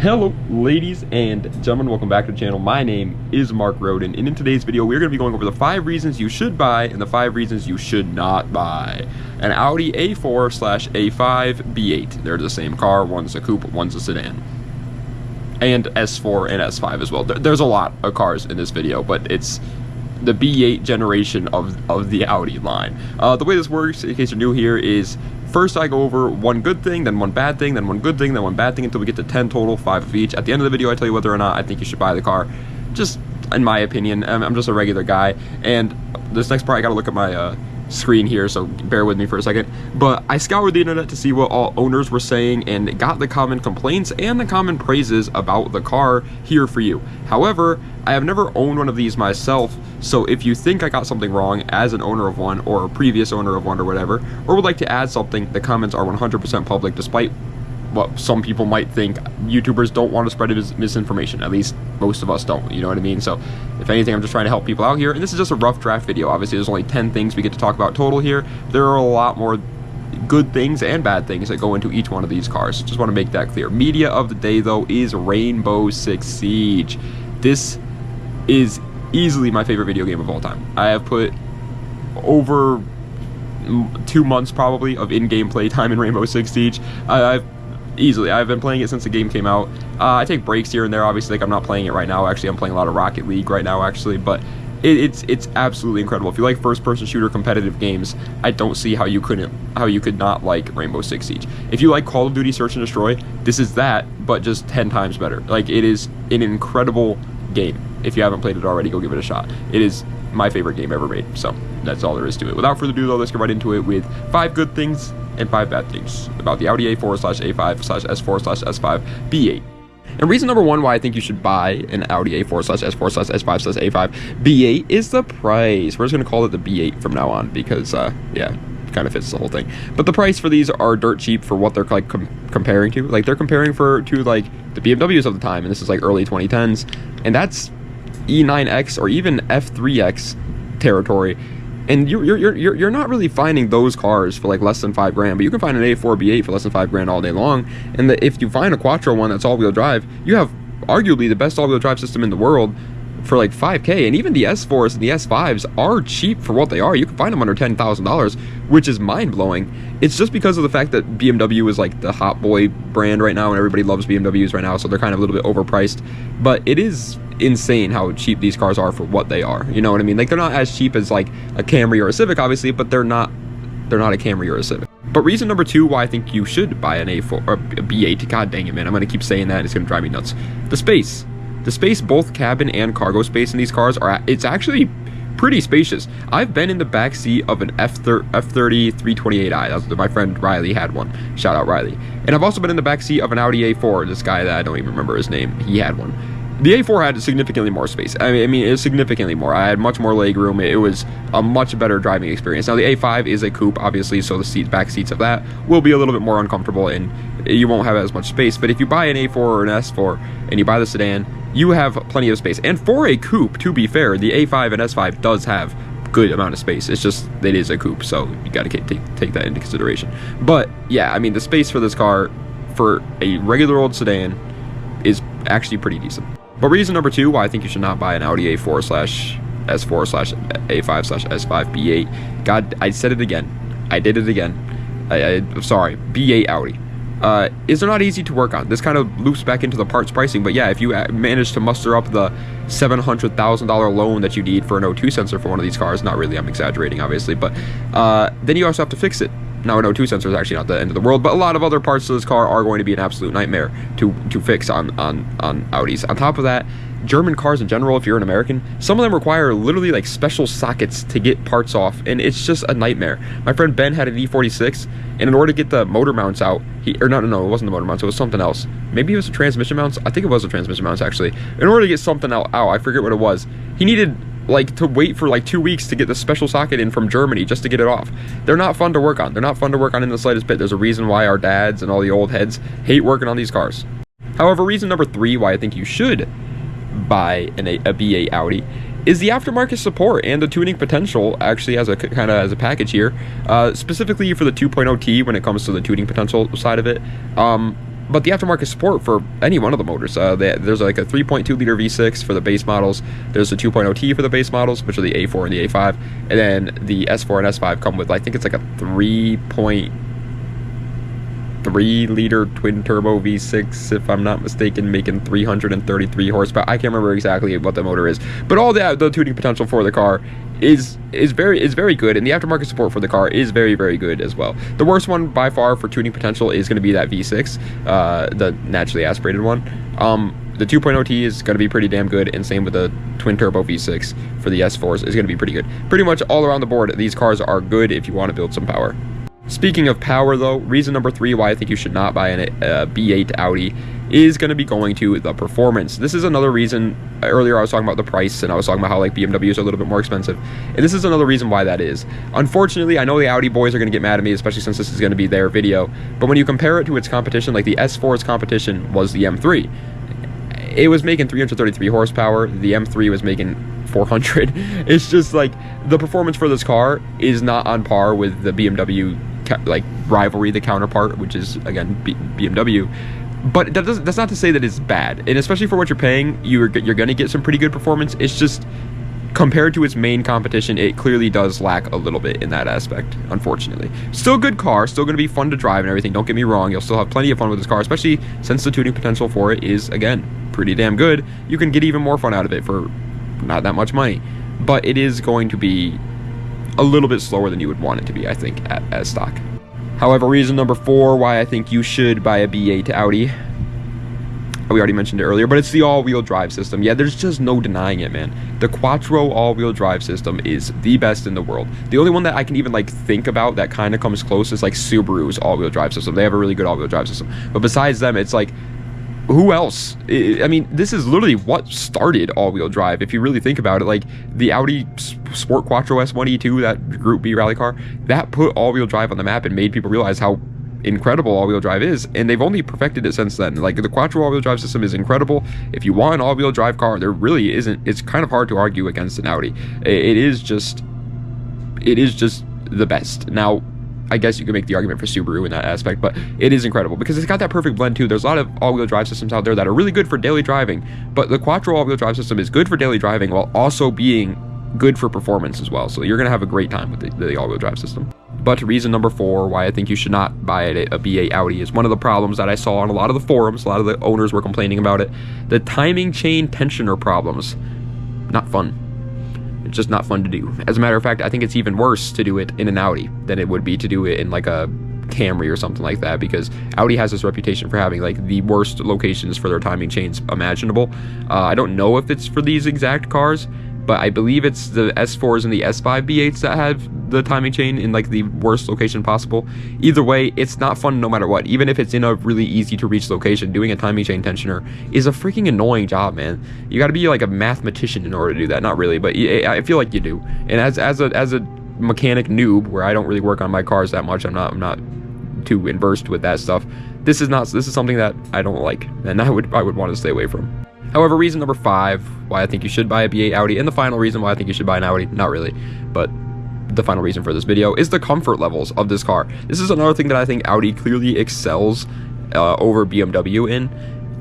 Hello ladies and gentlemen, welcome back to the channel. My name is Mark Roden, and in today's video we're going to be going over the 5 reasons you should buy and the 5 reasons you should not buy an Audi A4/A5 B8. They're the same car, one's a coupe, one's a sedan, and S4 and S5 as well. There's a lot of cars in this video, but it's the B8 generation of the Audi line. The way this works, in case you're new here, is first I go over one good thing, then one bad thing, then one good thing, then one bad thing, until we get to 10 total, 5 of each. At the end of the video, I tell you whether or not I think you should buy the car. Just in my opinion, I'm just a regular guy, and this next part I gotta look at my screen here, so bear with me for a second. But I scoured the internet to see what all owners were saying and got the common complaints and the common praises about the car here for you. However, I have never owned one of these myself, so if you think I got something wrong as an owner of one or a previous owner of one or whatever, or would like to add something, the comments are 100% public, despite what some people might think. YouTubers don't want to spread misinformation. At least most of us don't, you know what I mean? So if anything, I'm just trying to help people out here, and this is just a rough draft video. Obviously there's only 10 things we get to talk about total here. There are a lot more good things and bad things that go into each one of these cars. Just want to make that clear. Media of the day though is Rainbow Six Siege. This is easily my favorite video game of all time. I have put over 2 months probably of in-game play time in Rainbow Six Siege. I've been playing it since the game came out. I take breaks here and there, obviously, like I'm not playing it right now. Actually, I'm playing a lot of Rocket League right now, actually, but it's absolutely incredible. If you like first-person shooter competitive games, I don't see how you could not like Rainbow Six Siege. If you like Call of Duty Search and Destroy, this is that, but just 10 times better. Like, it is an incredible game. If you haven't played it already, go give it a shot. It is my favorite game ever made, so that's all there is to it. Without further ado though, let's get right into it with 5 good things and 5 bad things about the Audi A4/A5/S4/S5 B8. And reason number 1 why I think you should buy an Audi A4/S4/S5/A5 B8 is the price. We're just going to call it the B8 from now on because, yeah, kind of fits the whole thing. But the price for these are dirt cheap for what they're like comparing to. Like, they're comparing to like the BMWs of the time, and this is like early 2010s, and that's E9X or even F3X territory. And you're not really finding those cars for like less than $5 grand, but you can find an A4 B8 for less than $5 grand all day long. And if you find a Quattro one that's all-wheel drive, you have arguably the best all-wheel drive system in the world for like $5K. And even the S4s and the S5s are cheap for what they are. You can find them under $10,000, which is mind-blowing. It's just because of the fact that BMW is like the hot boy brand right now, and everybody loves BMWs right now, so they're kind of a little bit overpriced. But it is insane how cheap these cars are for what they are. You know what I mean? Like, they're not as cheap as like a Camry or a Civic, obviously, but they're not a Camry or a Civic. But reason number 2 why I think you should buy an A4 or a B8, god dang it, man, I'm gonna keep saying that, it's gonna drive me nuts. The space, both cabin and cargo space in these cars it's actually pretty spacious. I've been in the back seat of an F30 328i. That's my friend Riley had one. Shout out Riley. And I've also been in the back seat of an Audi A4. This guy that I don't even remember his name, he had one. The A4 had significantly more space. I mean, it was significantly more. I had much more leg room. It was a much better driving experience. Now, the A5 is a coupe, obviously, so the back seats of that will be a little bit more uncomfortable, and you won't have as much space. But if you buy an A4 or an S4 and you buy the sedan, you have plenty of space. And for a coupe, to be fair, the A5 and S5 does have good amount of space. It's just, it is a coupe, so you got to take that into consideration. But yeah, I mean, the space for this car for a regular old sedan is actually pretty decent. But reason number 2 why I think you should not buy an Audi A4/S4/A5/S5 B8. God, I said it again. I did it again. I'm sorry. B8 Audi. Is they're not easy to work on. This kind of loops back into the parts pricing, but yeah, if you manage to muster up the $700,000 loan that you need for an O2 sensor for one of these cars, not really, I'm exaggerating obviously, but then you also have to fix it. Now, an O2 sensor is actually not the end of the world, but a lot of other parts of this car are going to be an absolute nightmare to fix on Audis. On top of that, German cars in general, if you're an American, some of them require literally like special sockets to get parts off, and it's just a nightmare. My friend Ben had an E46, and in order to get the motor mounts out, no, it wasn't the motor mounts, it was something else. Maybe it was the transmission mounts. I think it was the transmission mounts, actually. In order to get something out, I forget what it was. He needed like to wait for like 2 weeks to get the special socket in from Germany just to get it off. They're not fun to work on. They're not fun to work on in the slightest bit. There's a reason why our dads and all the old heads hate working on these cars. However, reason number 3 why I think you should buy a B8 Audi is the aftermarket support and the tuning potential. Actually has a kind of as a package here, specifically for the 2.0T when it comes to the tuning potential side of it. but the aftermarket support for any one of the motors, there's like a 3.2 liter V6 for the base models, there's a 2.0T for the base models, which are the A4 and the A5, and then the S4 and S5 come with, I think it's like a 3.3 liter twin turbo V6, if I'm not mistaken, making 333 horsepower. I can't remember exactly what the motor is, but all the tuning potential for the car is very good, and the aftermarket support for the car is very good as well. The worst one by far for tuning potential is going to be that V6, the naturally aspirated one. The 2.0T is going to be pretty damn good, and same with the twin turbo V6 for the S4s is going to be pretty good. Pretty much all around the board, these cars are good if you want to build some power. Speaking of power, though, reason number 3 why I think you should not buy a B8 Audi is going to be going to the performance. This is another reason. Earlier I was talking about the price, and I was talking about how like BMWs are a little bit more expensive, and this is another reason why that is. Unfortunately, I know the Audi boys are going to get mad at me, especially since this is going to be their video, but when you compare it to its competition, like the S4's competition was the M3. It was making 333 horsepower, the M3 was making 400. It's just like the performance for this car is not on par with the BMW like rivalry, the counterpart, which is again BMW. But that's not to say that it's bad, and especially for what you're paying, you're gonna get some pretty good performance. It's just compared to its main competition, it clearly does lack a little bit in that aspect, unfortunately. Still a good car, still gonna be fun to drive and everything, don't get me wrong. You'll still have plenty of fun with this car, especially since the tuning potential for it is again pretty damn good. You can get even more fun out of it for not that much money, but it is going to be a little bit slower than you would want it to be, I think, as stock. However, reason number 4 why I think you should buy a B8 Audi, we already mentioned it earlier, but it's the all-wheel drive system. Yeah, there's just no denying it, man. The Quattro all-wheel drive system is the best in the world. The only one that I can even like think about that kind of comes close is like Subaru's all-wheel drive system. They have a really good all-wheel drive system, but besides them, it's like, who else? I mean, this is literally what started all-wheel drive, if you really think about it. Like the Audi Sport Quattro S1E2, that Group B rally car, that put all-wheel drive on the map and made people realize how incredible all-wheel drive is, and they've only perfected it since then. Like the Quattro all-wheel drive system is incredible. If you want an all-wheel drive car, there really isn't, it's kind of hard to argue against an Audi. It is just the best. Now, I guess you can make the argument for Subaru in that aspect, but it is incredible because it's got that perfect blend too. There's a lot of all-wheel drive systems out there that are really good for daily driving, but the Quattro all-wheel drive system is good for daily driving while also being good for performance as well. So you're going to have a great time with the all-wheel drive system. But reason number 4 why I think you should not buy a B8 Audi is one of the problems that I saw on a lot of the forums. A lot of the owners were complaining about it. The timing chain tensioner problems. Not fun. It's just not fun to do. As a matter of fact, I think it's even worse to do it in an Audi than it would be to do it in like a Camry or something like that, because Audi has this reputation for having like the worst locations for their timing chains imaginable. I don't know if it's for these exact cars, but I believe it's the S4s and the S5 B8s that have the timing chain in like the worst location possible. Either way, it's not fun no matter what. Even if it's in a really easy to reach location, doing a timing chain tensioner is a freaking annoying job, man. You got to be like a mathematician in order to do that. Not really, but I feel like you do. And as a mechanic noob, where I don't really work on my cars that much, I'm not too versed with that stuff. This is something that I don't like, and I would want to stay away from. However, reason number 5 why I think you should buy a B8 Audi, and the final reason why I think you should buy an Audi, not really, but the final reason for this video, is the comfort levels of this car. This is another thing that I think Audi clearly excels over BMW in.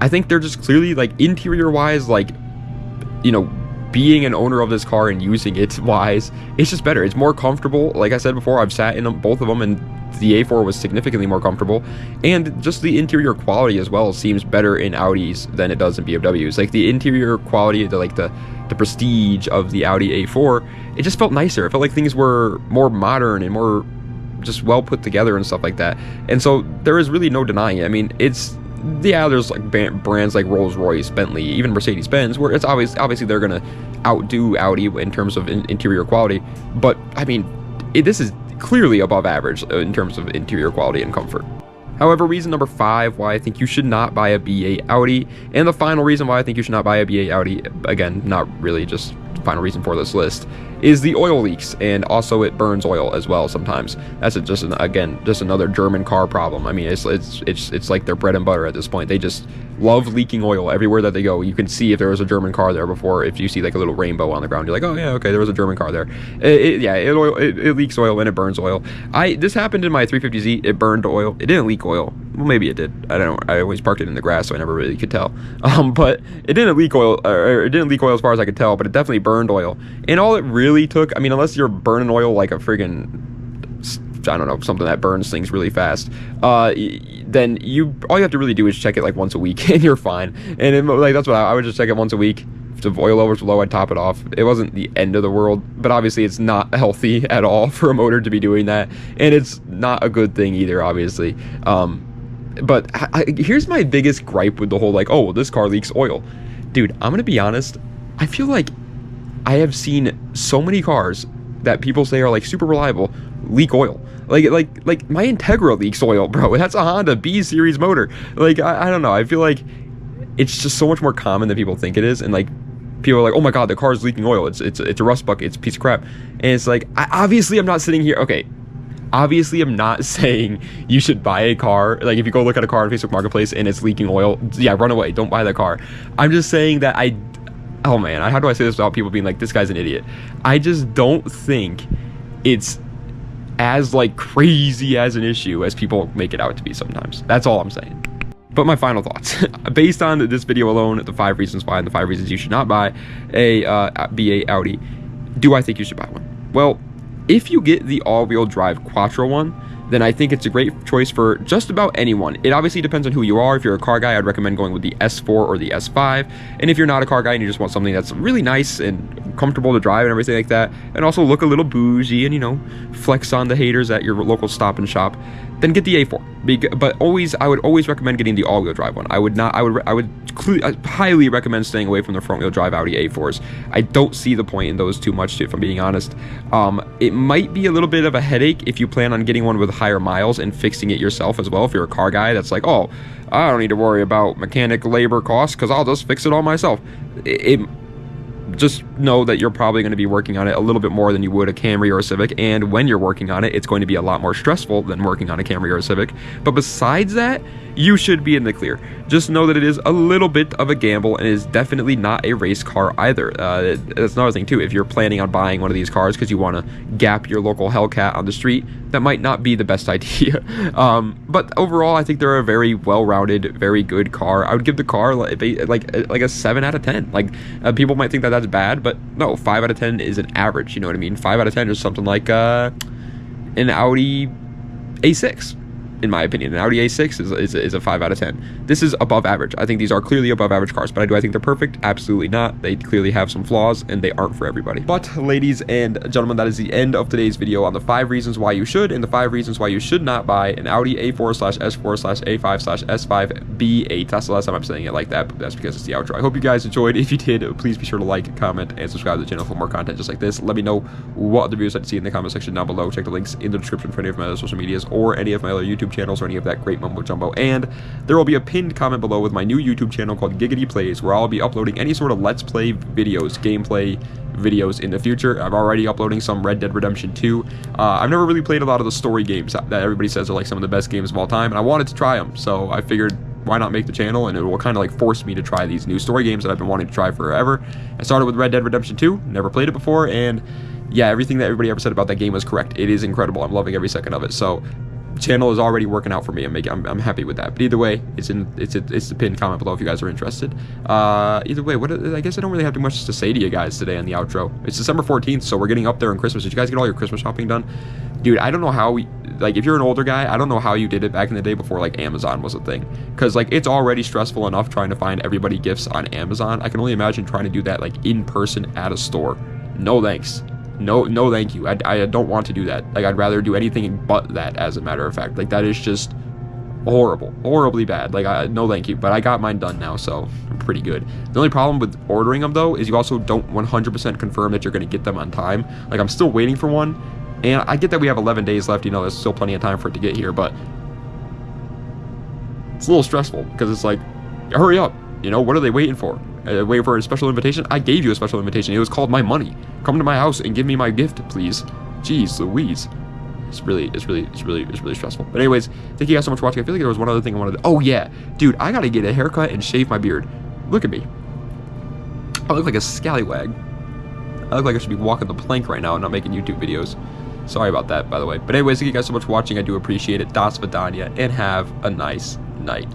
I think they're just clearly, like, interior wise, like, you know, being an owner of this car and using it wise, it's just better. It's more comfortable. Like I said before, I've sat in both of them, and the A4 was significantly more comfortable, and just the interior quality as well seems better in Audis than it does in BMWs. Like the interior quality, the prestige of the Audi A4, it just felt nicer. It felt like things were more modern and more just well put together and stuff like that. And so there is really no denying it. I mean, there's like brands like Rolls-Royce, Bentley, even Mercedes-Benz, where it's obviously they're gonna outdo Audi in terms of interior quality, but I mean, this is clearly above average in terms of interior quality and comfort. However, reason number 5 why I think you should not buy a B8 Audi, and the final reason why I think you should not buy a B8 Audi, again, not really, just the final reason for this list, is the oil leaks, and also it burns oil as well sometimes. That's just another German car problem. I mean, it's like their bread and butter at this point. They just love leaking oil everywhere that they go. You can see if there was a German car there before. If you see like a little rainbow on the ground, you're like, oh yeah, okay, there was a German car there. It leaks oil and it burns oil. This happened in my 350Z. It burned oil. It didn't leak oil. Well, maybe it did. I don't know. I always parked it in the grass, so I never really could tell. But it didn't leak oil, or it didn't leak oil as far as I could tell, but it definitely burned oil. And all it really took, I mean, unless you're burning oil like a friggin', I don't know, something that burns things really fast, then all you have to really do is check it like once a week and you're fine. And like that's what I would just check it once a week. If the oil level was low, I'd top it off. It wasn't the end of the world, but obviously it's not healthy at all for a motor to be doing that, and it's not a good thing either, obviously. But here's my biggest gripe with the whole like, oh, well, this car leaks oil. Dude, I'm gonna be honest, I feel like I have seen so many cars that people say are like super reliable leak oil. Like my Integra leaks oil, bro. That's a Honda B series motor. Like I don't know, I feel like it's just so much more common than people think it is. And like people are like, oh my god, the car's leaking oil, it's a rust bucket, it's a piece of crap. And it's like, obviously I'm not sitting here, okay, obviously I'm not saying you should buy a car, like if you go look at a car on Facebook Marketplace and it's leaking oil, yeah, run away, don't buy that car. I'm just saying that oh man, how do I say this without people being like, this guy's an idiot? I just don't think it's as like crazy as an issue as people make it out to be sometimes. That's all I'm saying. But my final thoughts, based on this video alone, the 5 reasons why and the 5 reasons you should not buy a B8 Audi, do I think you should buy one? Well, if you get the all-wheel drive Quattro one, then I think it's a great choice for just about anyone. It obviously depends on who you are. If you're a car guy, I'd recommend going with the S4 or the S5. And if you're not a car guy and you just want something that's really nice and comfortable to drive and everything like that, and also look a little bougie and, you know, flex on the haters at your local Stop and Shop, then get the A4. But I would always recommend getting the all-wheel drive one. I would highly recommend staying away from the front-wheel drive Audi A4s. I don't see the point in those too much, if I'm being honest. It might be a little bit of a headache if you plan on getting one with higher miles and fixing it yourself as well. If you're a car guy that's like, oh, I don't need to worry about mechanic labor costs because I'll just fix it all myself. Just know that you're probably going to be working on it a little bit more than you would a Camry or a Civic, and when you're working on it, it's going to be a lot more stressful than working on a Camry or a Civic. But besides that, you should be in the clear. Just know that it is a little bit of a gamble and is definitely not a race car either. That's another thing too. If you're planning on buying one of these cars because you want to gap your local Hellcat on the street, that might not be the best idea. But overall, I think they're a very well-rounded, very good car. I would give the car like a 7 out of 10. Like people might think that that's bad, but no, 5 out of 10 is an average. You know what I mean? 5 out of 10 is something like an Audi A6. In my opinion, an Audi A6 is a 5 out of 10. This is above average. I think these are clearly above average cars, but do I think they're perfect? Absolutely not. They clearly have some flaws, and they aren't for everybody. But ladies and gentlemen, that is the end of today's video on the 5 reasons why you should and the 5 reasons why you should not buy an Audi A4/S4/A5/S5B8. That's the last time I'm saying it like that, but that's because it's the outro. I hope you guys enjoyed. If you did, please be sure to like, comment, and subscribe to the channel for more content just like this. Let me know what other videos I'd see in the comment section down below. Check the links in the description for any of my other social medias or any of my other YouTube channels or any of that great mumbo jumbo. And there will be a pinned comment below with my new YouTube channel called Giggity Plays, where I'll be uploading any sort of Let's Play videos, gameplay videos in the future. I'm already uploading some Red Dead Redemption 2. I've never really played a lot of the story games that everybody says are like some of the best games of all time, and I wanted to try them, so I figured why not make the channel, and it will kind of like force me to try these new story games that I've been wanting to try forever. I started with Red Dead Redemption 2, never played it before, and yeah, everything that everybody ever said about that game was correct. It is incredible. I'm loving every second of it. So channel is already working out for me. I'm happy with that. But either way, it's the pinned comment below if you guys are interested. Either way, I guess I don't really have too much to say to you guys today on the outro. It's December 14th, so we're getting up there in Christmas. Did you guys get all your Christmas shopping done? Dude, I don't know how if you're an older guy, I don't know how you did it back in the day before like Amazon was a thing. Because like it's already stressful enough trying to find everybody gifts on Amazon. I can only imagine trying to do that like in person at a store. No thanks. No thank you. I don't want to do that. Like, I'd rather do anything but that, as a matter of fact. Like, that is just horribly bad. Like, no thank you. But I got mine done now, so I'm pretty good. The only problem with ordering them, though, is you also don't 100% confirm that you're going to get them on time. Like, I'm still waiting for one, and I get that we have 11 days left. You know, there's still plenty of time for it to get here, but it's a little stressful, because it's like, hurry up. You know, what are they waiting for? Waiting for a special invitation? I gave you a special invitation. It was called my money. Come to my house and give me my gift, please. Jeez Louise. It's really stressful. But anyways, thank you guys so much for watching. I feel like there was one other thing I wanted to... Oh, yeah. Dude, I gotta get a haircut and shave my beard. Look at me. I look like a scallywag. I look like I should be walking the plank right now and not making YouTube videos. Sorry about that, by the way. But anyways, thank you guys so much for watching. I do appreciate it. Das Vidania, and have a nice night.